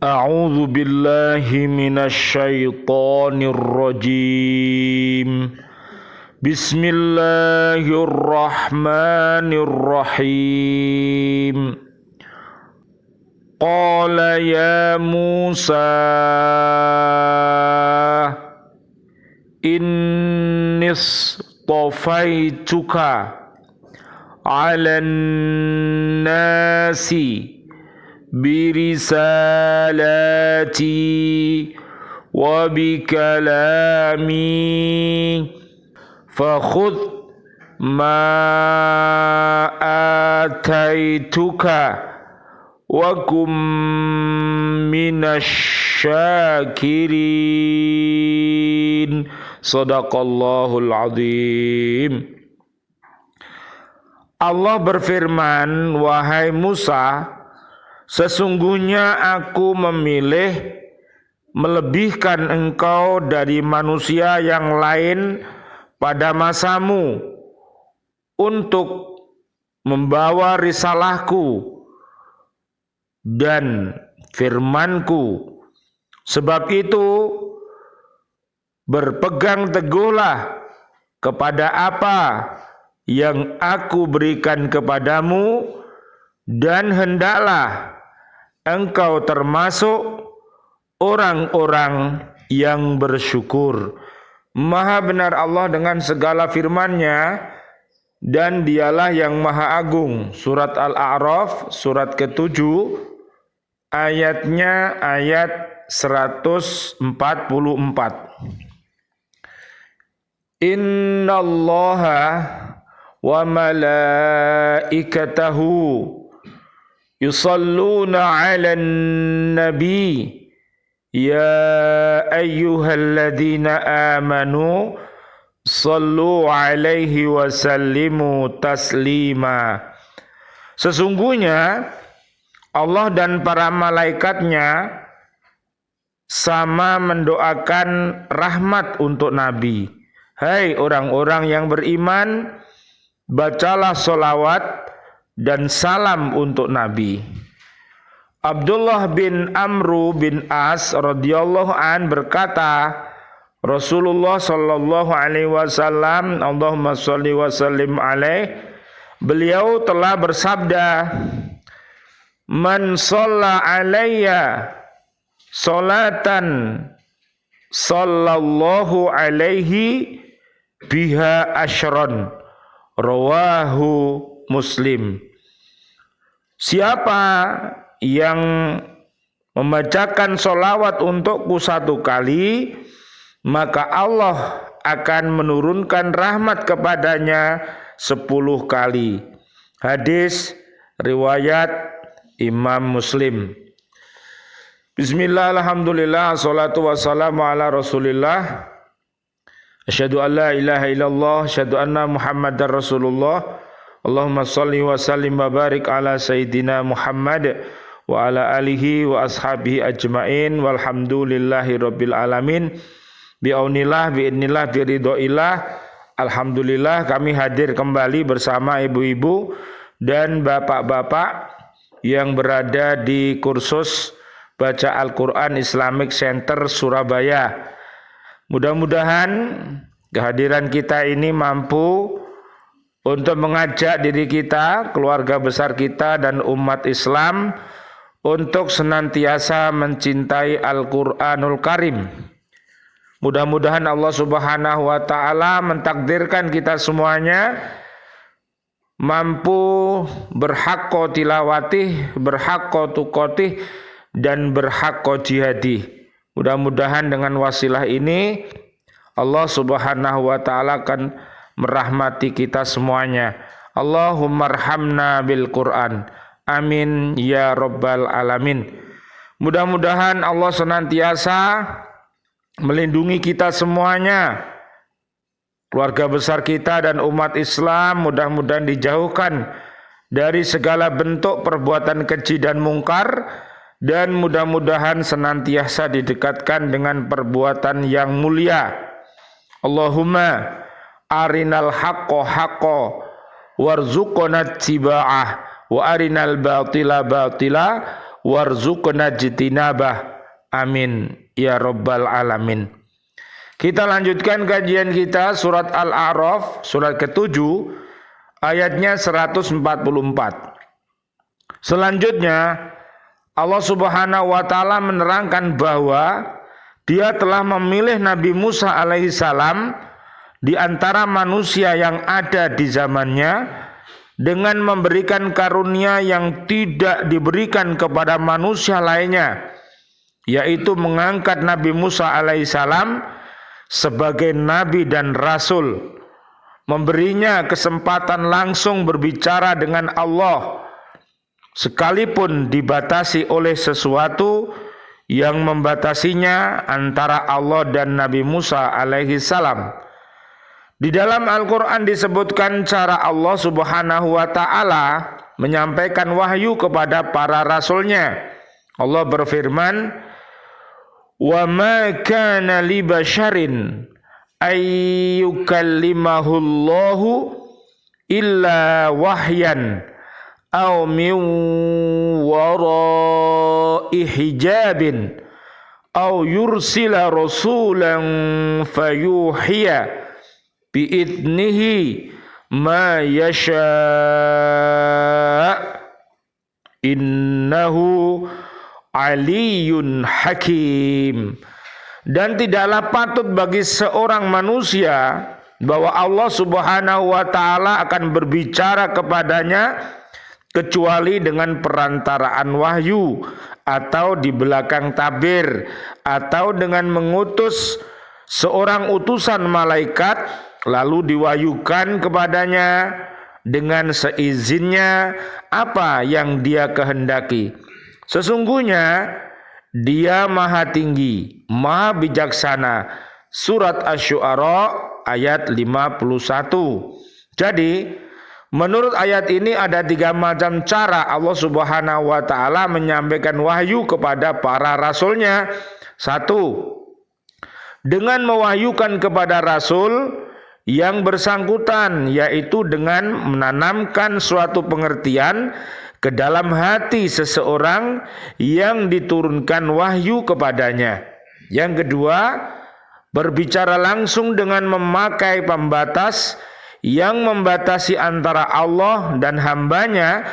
A'udzu billahi minasyaitonir rajim. Bismillahirrahmanirrahim. Qala ya Musa innis tafaituka 'alan nasi birisalati wa bikalami fakhudh ma ataituka wa kum minasyakirin. Sadaqallahul azim. Allah berfirman, wahai Musa, sesungguhnya aku memilih melebihkan engkau dari manusia yang lain pada masamu untuk membawa risalahku dan firmanku. Sebab itu berpegang teguhlah kepada apa yang aku berikan kepadamu, dan hendaklah engkau termasuk orang-orang yang bersyukur. Maha benar Allah dengan segala firman-Nya, dan Dialah yang Maha Agung. Surat Al-A'raf, surat ke-7, ayatnya ayat 144. Innallaha wa malaikatahu yusalluna 'alan nabi ya ayyuhalladzina amanu sallu 'alaihi wa sallimu taslima. Sesungguhnya Allah dan para malaikatnya sama mendoakan rahmat untuk Nabi. Hai orang-orang yang beriman, bacalah sholawat dan salam untuk Nabi. Abdullah bin Amru bin As radhiyallahu an berkata, Rasulullah sallallahu alaihi wasallam, Allahumma shalli wa sallim alaih, beliau telah bersabda, man shalla alayya sholatan sallallahu alaihi biha asyron, rawahu Muslim. Siapa yang membacakan sholawat untukku 1 kali, maka Allah akan menurunkan rahmat kepadanya 10 kali. Hadis riwayat Imam Muslim. Bismillah, alhamdulillah, assalatu wassalamu ala rasulillah. Asyhadu an la ilaha illallah, asyhadu anna Muhammadar Rasulullah. Allahumma shalli wa sallim wa barik ala sayyidina Muhammad wa ala alihi wa ashabihi ajmain, walhamdulillahi rabbil alamin. Bi'aunillah, bi'idnillah, biridhoillah. Alhamdulillah kami hadir kembali bersama ibu-ibu dan bapak-bapak yang berada di kursus Baca Al-Quran Islamic Center Surabaya. Mudah-mudahan kehadiran kita ini mampu untuk mengajak diri kita, keluarga besar kita, dan umat Islam untuk senantiasa mencintai Al-Quranul Karim. Mudah-mudahan Allah Subhanahu wa Ta'ala mentakdirkan kita semuanya mampu berhaqqa tilawatih, berhaqqa tuqatih, dan berhaqqa jihadih. Mudah-mudahan dengan wasilah ini Allah Subhanahu wa Ta'ala akan merahmati kita semuanya. Allahumma arhamna bil Quran. Amin ya rabbal alamin. Mudah-mudahan Allah senantiasa melindungi kita semuanya, keluarga besar kita dan umat Islam mudah-mudahan dijauhkan dari segala bentuk perbuatan keji dan mungkar, dan mudah-mudahan senantiasa didekatkan dengan perbuatan yang mulia. Allahumma arinal haqqo haqqo warzuqna tiba'ah wa arinal batila batila warzuqna jitinabah. Amin ya rabbal alamin. Kita lanjutkan kajian kita surat Al-A'raf, surat ke-7, ayatnya 144. Selanjutnya Allah Subhanahu wa taala menerangkan bahwa Dia telah memilih Nabi Musa alaihissalam di antara manusia yang ada di zamannya dengan memberikan karunia yang tidak diberikan kepada manusia lainnya, yaitu mengangkat Nabi Musa alaihissalam sebagai nabi dan rasul, memberinya kesempatan langsung berbicara dengan Allah sekalipun dibatasi oleh sesuatu yang membatasinya antara Allah dan Nabi Musa alaihissalam. Di dalam Al-Quran disebutkan cara Allah Subhanahu wa ta'ala menyampaikan wahyu kepada para rasulnya. Allah berfirman, "Wa ma kana li basharin ayyukallimahu Allahu illa wahyan aw min wara'i hijabin aw yursila rasulan fayuhiya bi'idnihi ma yasha' innahu aliyun hakim." Dan tidaklah patut bagi seorang manusia bahwa Allah Subhanahu wa ta'ala akan berbicara kepadanya kecuali dengan perantaraan wahyu, atau di belakang tabir, atau dengan mengutus seorang utusan malaikat lalu diwahyukan kepadanya dengan seizinnya apa yang Dia kehendaki. Sesungguhnya Dia maha tinggi, maha bijaksana. Surat Asy-Syu'ara ayat 51. Jadi menurut ayat ini ada 3 macam cara Allah Subhanahu wa ta'ala menyampaikan wahyu kepada para rasulnya. 1. Dengan mewahyukan kepada rasul yang bersangkutan, yaitu dengan menanamkan suatu pengertian ke dalam hati seseorang yang diturunkan wahyu kepadanya. Yang kedua, berbicara langsung dengan memakai pembatas yang membatasi antara Allah dan hambanya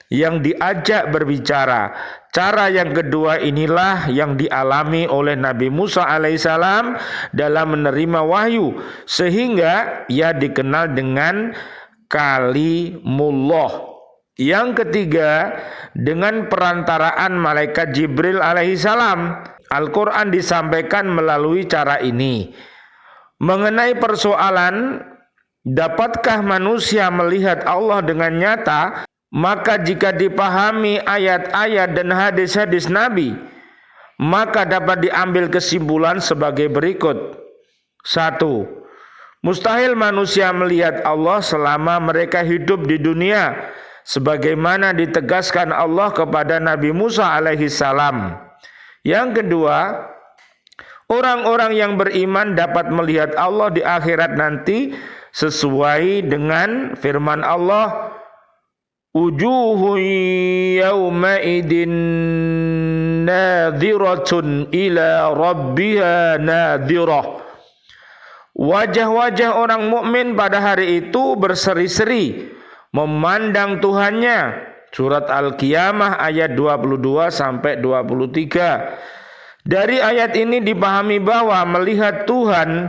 yang diajak berbicara. Cara yang kedua inilah yang dialami oleh Nabi Musa alaihissalam dalam menerima wahyu, sehingga ia dikenal dengan Kalimullah. Yang ketiga, dengan perantaraan malaikat Jibril alaihissalam. Al-Quran disampaikan melalui cara ini. Mengenai persoalan dapatkah manusia melihat Allah dengan nyata, maka jika dipahami ayat-ayat dan hadis-hadis Nabi, maka dapat diambil kesimpulan sebagai berikut. 1. Mustahil manusia melihat Allah selama mereka hidup di dunia, sebagaimana ditegaskan Allah kepada Nabi Musa alaihissalam. Yang kedua, orang-orang yang beriman dapat melihat Allah di akhirat nanti sesuai dengan firman Allah, "Wujuhun yawma idin nadhiratun ila rabbiha nadhirah." Wajah-wajah orang mukmin pada hari itu berseri-seri memandang Tuhannya. Surat Al-Qiyamah ayat 22 sampai 23. Dari ayat ini dipahami bahwa melihat Tuhan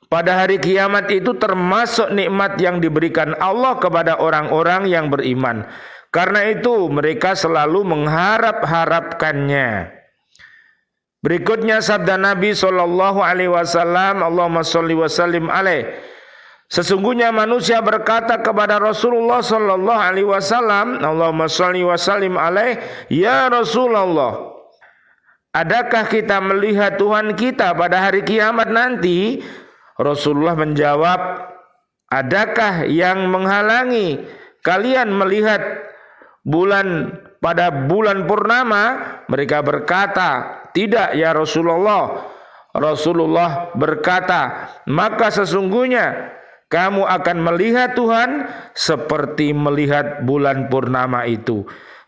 pada hari kiamat itu termasuk nikmat yang diberikan Allah kepada orang-orang yang beriman. Karena itu mereka selalu mengharap-harapkannya. Berikutnya sabda Nabi SAW, Allahumma sholli wa sallim alaih. Sesungguhnya manusia berkata kepada Rasulullah sallallahu alaihi wasallam, Allahumma sholli wa sallim alaih, ya Rasulullah, adakah kita melihat Tuhan kita pada hari kiamat nanti? Rasulullah menjawab, adakah yang menghalangi kalian melihat bulan pada bulan purnama? Mereka berkata, tidak ya Rasulullah. Rasulullah berkata, maka sesungguhnya kamu akan melihat Tuhan seperti melihat bulan purnama itu.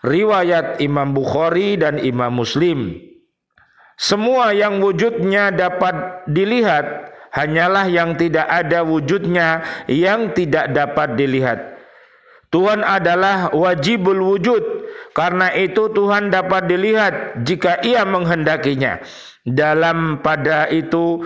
riwayat Imam Bukhari dan Imam Muslim. Semua yang wujudnya dapat dilihat hanyalah yang tidak ada wujudnya yang tidak dapat dilihat. Tuhan adalah wajibul wujud, karena itu Tuhan dapat dilihat jika Ia menghendakinya. Dalam pada itu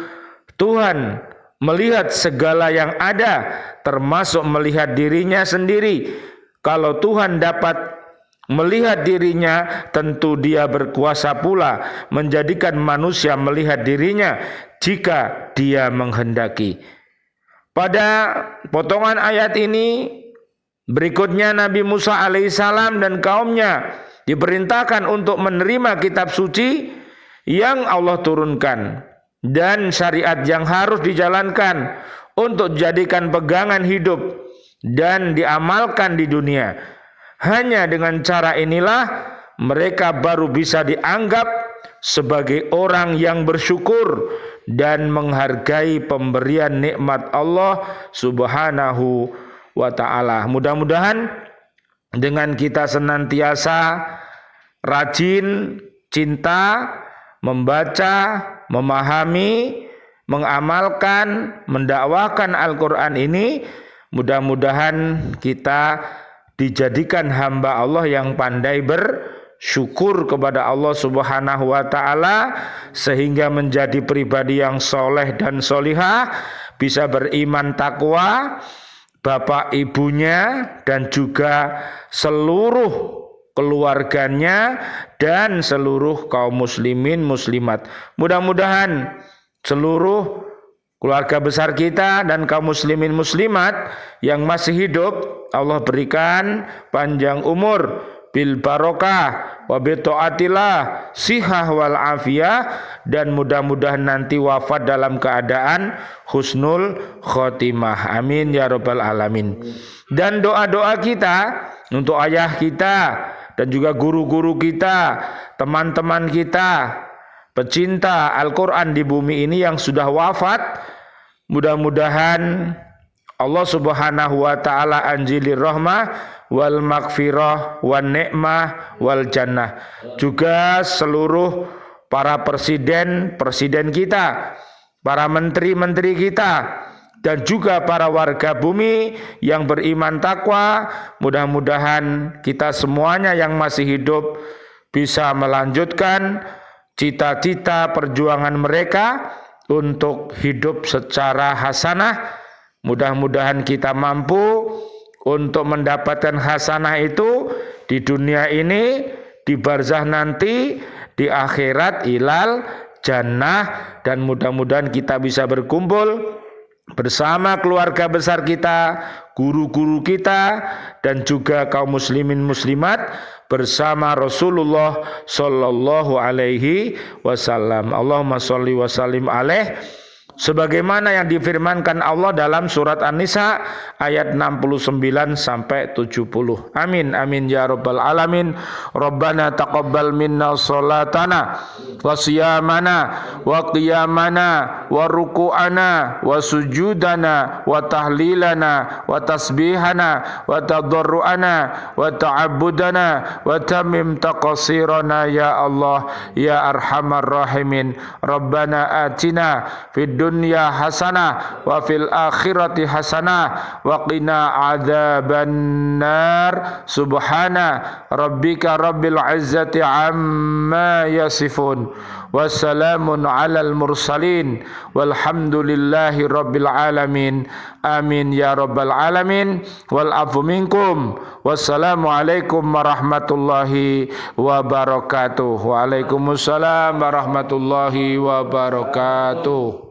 Tuhan melihat segala yang ada, termasuk melihat dirinya sendiri. Kalau Tuhan dapat melihat dirinya, tentu Dia berkuasa pula menjadikan manusia melihat dirinya jika Dia menghendaki. Pada potongan ayat ini berikutnya Nabi Musa alaihissalam dan kaumnya diperintahkan untuk menerima kitab suci yang Allah turunkan dan syariat yang harus dijalankan untuk dijadikan pegangan hidup dan diamalkan di dunia. Hanya dengan cara inilah mereka baru bisa dianggap sebagai orang yang bersyukur dan menghargai pemberian nikmat Allah Subhanahu wa ta'ala. Mudah-mudahan dengan kita senantiasa rajin, cinta, membaca, memahami, mengamalkan, mendakwahkan Al-Quran ini, mudah-mudahan kita dijadikan hamba Allah yang pandai bersyukur kepada Allah Subhanahu wa ta'ala, sehingga menjadi pribadi yang soleh dan solihah, bisa beriman takwa, bapak ibunya dan juga seluruh keluarganya dan seluruh kaum muslimin muslimat. Mudah-mudahan seluruh keluarga besar kita dan kaum muslimin muslimat yang masih hidup Allah berikan panjang umur, bil barokah wa bi taatillah, sihah wal afiyah, dan mudah-mudahan nanti wafat dalam keadaan husnul khotimah. Amin ya rabbal alamin. Dan doa-doa kita untuk ayah kita dan juga guru-guru kita, teman-teman kita, pecinta Al-Quran di bumi ini yang sudah wafat, mudah-mudahan Allah Subhanahu wa ta'ala anjilir rahmah wal maghfirah wan ni'mah wal jannah. Juga seluruh para presiden kita, para menteri-menteri kita, dan juga para warga bumi yang beriman takwa, mudah-mudahan kita semuanya yang masih hidup bisa melanjutkan cita-cita perjuangan mereka untuk hidup secara hasanah. Mudah-mudahan kita mampu untuk mendapatkan hasanah itu di dunia ini, di barzah nanti, di akhirat ilal jannah, dan mudah-mudahan kita bisa berkumpul bersama keluarga besar kita, guru-guru kita, dan juga kaum muslimin muslimat bersama Rasulullah sallallahu alaihi wasallam. Allahumma sholli wa sallim alaih, sebagaimana yang difirmankan Allah dalam surat An-Nisa ayat 69 sampai 70. Amin amin ya rabbal alamin. Rabbana taqabbal minna salatana wa siyamana wa qiyamana wa ruku'ana wa sujudana wa tahlilana wa tasbihana wa tadarru'ana wa ta'abbudana wa tamim taqsirana ya Allah ya arhamar rahimin. Rabbana atina fid dunya hasanah wa fil akhirati hasanah wa qina adzabannar. Subhana rabbika rabbil izzati amma yasifun wassalamun alal mursalin walhamdulillahi rabbil alamin. Amin ya rabbal alamin. Wal afu minkum. Wassalamu alaikum warahmatullahi wabarakatuh. Waalaikumsalam warahmatullahi wabarakatuh.